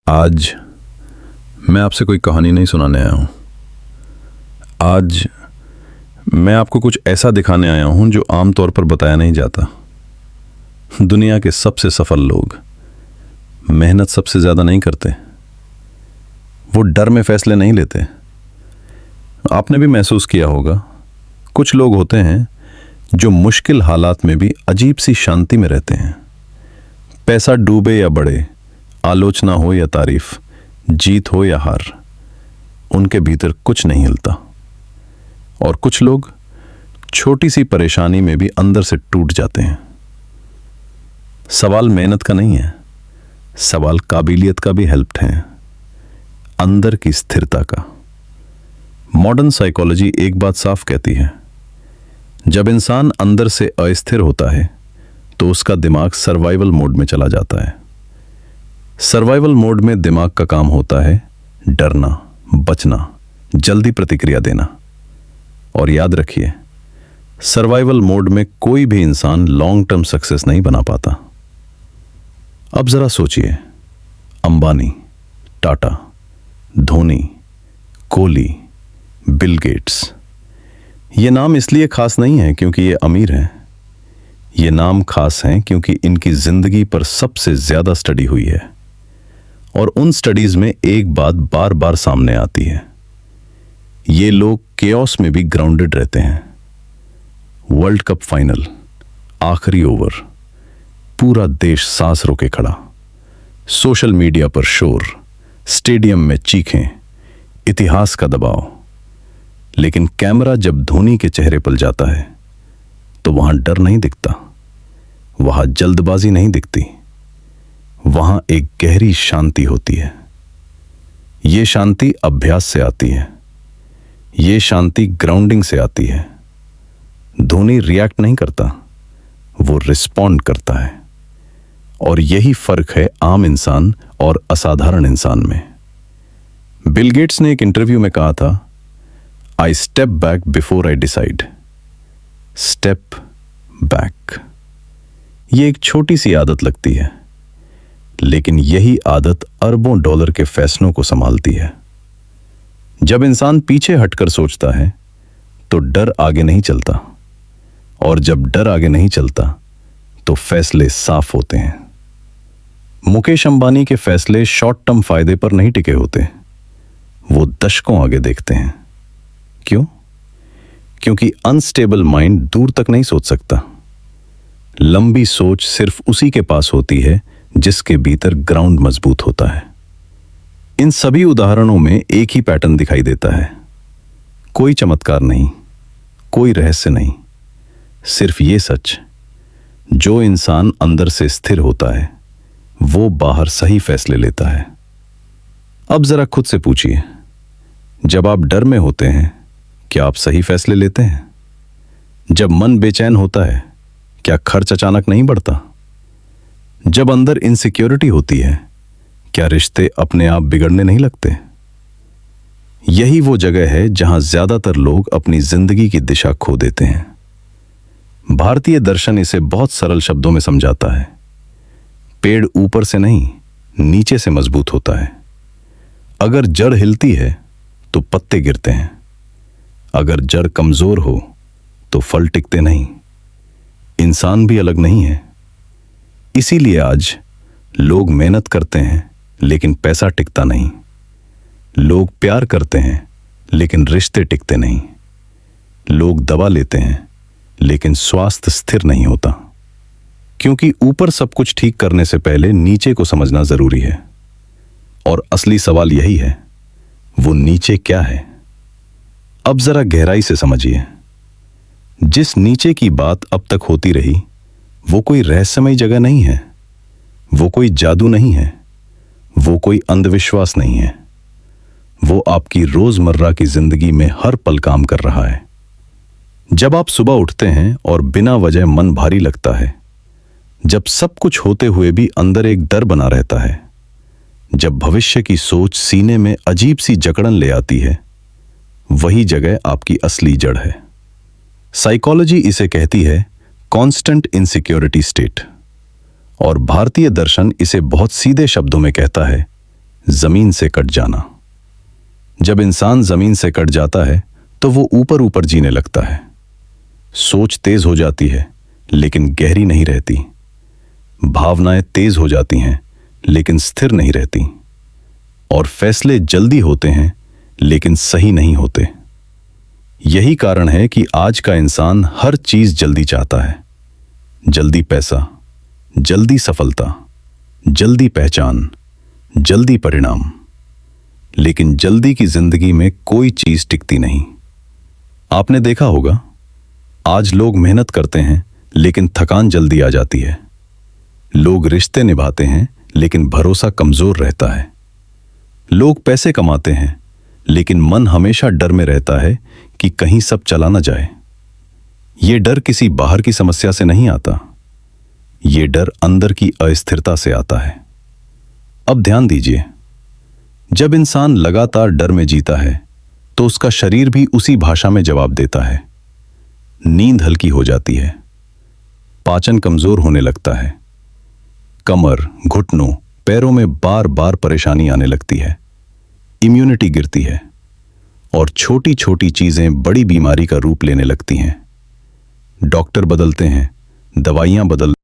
आज मैं आपसे कोई कहानी नहीं सुनाने आया हूँ। आज मैं आपको कुछ ऐसा दिखाने आया हूँ जो आमतौर पर बताया नहीं जाता। दुनिया के सबसे सफल लोग मेहनत सबसे ज़्यादा नहीं करते, वो डर में फैसले नहीं लेते। आपने भी महसूस किया होगा, कुछ लोग होते हैं जो मुश्किल हालात में भी अजीब सी शांति में रहते हैं। पैसा डूबे या बढ़े, आलोचना हो या तारीफ, जीत हो या हार, उनके भीतर कुछ नहीं हिलता। और कुछ लोग छोटी सी परेशानी में भी अंदर से टूट जाते हैं। सवाल मेहनत का नहीं है, सवाल काबिलियत का भी हेल्प है, अंदर की स्थिरता का। मॉडर्न साइकोलॉजी एक बात साफ कहती है, जब इंसान अंदर से अस्थिर होता है तो उसका दिमाग सर्वाइवल मोड में चला जाता है। सर्वाइवल मोड में दिमाग का काम होता है डरना, बचना, जल्दी प्रतिक्रिया देना। और याद रखिए, सर्वाइवल मोड में कोई भी इंसान लॉन्ग टर्म सक्सेस नहीं बना पाता। अब जरा सोचिए, अंबानी, टाटा, धोनी, कोहली, बिल गेट्स, ये नाम इसलिए खास नहीं है क्योंकि ये अमीर हैं। ये नाम खास हैं क्योंकि इनकी जिंदगी पर सबसे ज्यादा स्टडी हुई है। और उन स्टडीज में एक बात बार बार सामने आती है, ये लोग केओस में भी ग्राउंडेड रहते हैं। वर्ल्ड कप फाइनल, आखिरी ओवर, पूरा देश सांस रोके खड़ा, सोशल मीडिया पर शोर, स्टेडियम में चीखें, इतिहास का दबाव। लेकिन कैमरा जब धोनी के चेहरे पर जाता है तो वहां डर नहीं दिखता, वहां जल्दबाजी नहीं दिखती, वहां एक गहरी शांति होती है। ये शांति अभ्यास से आती है, ये शांति ग्राउंडिंग से आती है। धोनी रिएक्ट नहीं करता, वो रिस्पॉन्ड करता है। और यही फर्क है आम इंसान और असाधारण इंसान में। बिल गेट्स ने एक इंटरव्यू में कहा था, आई step back before I decide. Step back, ये एक छोटी सी आदत लगती है, लेकिन यही आदत अरबों डॉलर के फैसलों को संभालती है। जब इंसान पीछे हटकर सोचता है तो डर आगे नहीं चलता, और जब डर आगे नहीं चलता तो फैसले साफ होते हैं। मुकेश अंबानी के फैसले शॉर्ट टर्म फायदे पर नहीं टिके होते, वो दशकों आगे देखते हैं। क्यों? क्योंकि अनस्टेबल माइंड दूर तक नहीं सोच सकता। लंबी सोच सिर्फ उसी के पास होती है जिसके भीतर ग्राउंड मजबूत होता है। इन सभी उदाहरणों में एक ही पैटर्न दिखाई देता है। कोई चमत्कार नहीं, कोई रहस्य नहीं, सिर्फ ये सच, जो इंसान अंदर से स्थिर होता है वो बाहर सही फैसले लेता है। अब जरा खुद से पूछिए, जब आप डर में होते हैं क्या आप सही फैसले लेते हैं? जब मन बेचैन होता है क्या खर्च अचानक नहीं बढ़ता? जब अंदर इनसिक्योरिटी होती है क्या रिश्ते अपने आप बिगड़ने नहीं लगते? यही वो जगह है जहां ज्यादातर लोग अपनी जिंदगी की दिशा खो देते हैं। भारतीय दर्शन इसे बहुत सरल शब्दों में समझाता है, पेड़ ऊपर से नहीं नीचे से मजबूत होता है। अगर जड़ हिलती है तो पत्ते गिरते हैं, अगर जड़ कमजोर हो तो फल टिकते नहीं। इंसान भी अलग नहीं है। इसीलिए आज लोग मेहनत करते हैं लेकिन पैसा टिकता नहीं। लोग प्यार करते हैं लेकिन रिश्ते टिकते नहीं। लोग दवा लेते हैं लेकिन स्वास्थ्य स्थिर नहीं होता। क्योंकि ऊपर सब कुछ ठीक करने से पहले नीचे को समझना जरूरी है। और असली सवाल यही है, वो नीचे क्या है? अब जरा गहराई से समझिए। जिस नीचे की बात अब तक होती रही वो कोई रहस्यमय जगह नहीं है, वो कोई जादू नहीं है, वो कोई अंधविश्वास नहीं है। वो आपकी रोजमर्रा की जिंदगी में हर पल काम कर रहा है। जब आप सुबह उठते हैं और बिना वजह मन भारी लगता है, जब सब कुछ होते हुए भी अंदर एक डर बना रहता है, जब भविष्य की सोच सीने में अजीब सी जकड़न ले आती है, वही जगह आपकी असली जड़ है। साइकोलॉजी इसे कहती है कांस्टेंट इनसिक्योरिटी स्टेट, और भारतीय दर्शन इसे बहुत सीधे शब्दों में कहता है जमीन से कट जाना। जब इंसान जमीन से कट जाता है तो वो ऊपर ऊपर जीने लगता है। सोच तेज हो जाती है लेकिन गहरी नहीं रहती। भावनाएं तेज हो जाती हैं लेकिन स्थिर नहीं रहती। और फैसले जल्दी होते हैं लेकिन सही नहीं होते। यही कारण है कि आज का इंसान हर चीज जल्दी चाहता है। जल्दी पैसा, जल्दी सफलता, जल्दी पहचान, जल्दी परिणाम। लेकिन जल्दी की जिंदगी में कोई चीज टिकती नहीं। आपने देखा होगा, आज लोग मेहनत करते हैं लेकिन थकान जल्दी आ जाती है। लोग रिश्ते निभाते हैं लेकिन भरोसा कमजोर रहता है। लोग पैसे कमाते हैं लेकिन मन हमेशा डर में रहता है कि कहीं सब चला न जाए। ये डर किसी बाहर की समस्या से नहीं आता। ये डर अंदर की अस्थिरता से आता है। अब ध्यान दीजिए, जब इंसान लगातार डर में जीता है तो उसका शरीर भी उसी भाषा में जवाब देता है। नींद हल्की हो जाती है, पाचन कमजोर होने लगता है, कमर, घुटनों, पैरों में बार बार परेशानी आने लगती है, इम्यूनिटी गिरती है और छोटी छोटी चीजें बड़ी बीमारी का रूप लेने लगती हैं। डॉक्टर बदलते हैं, दवाइयां बदल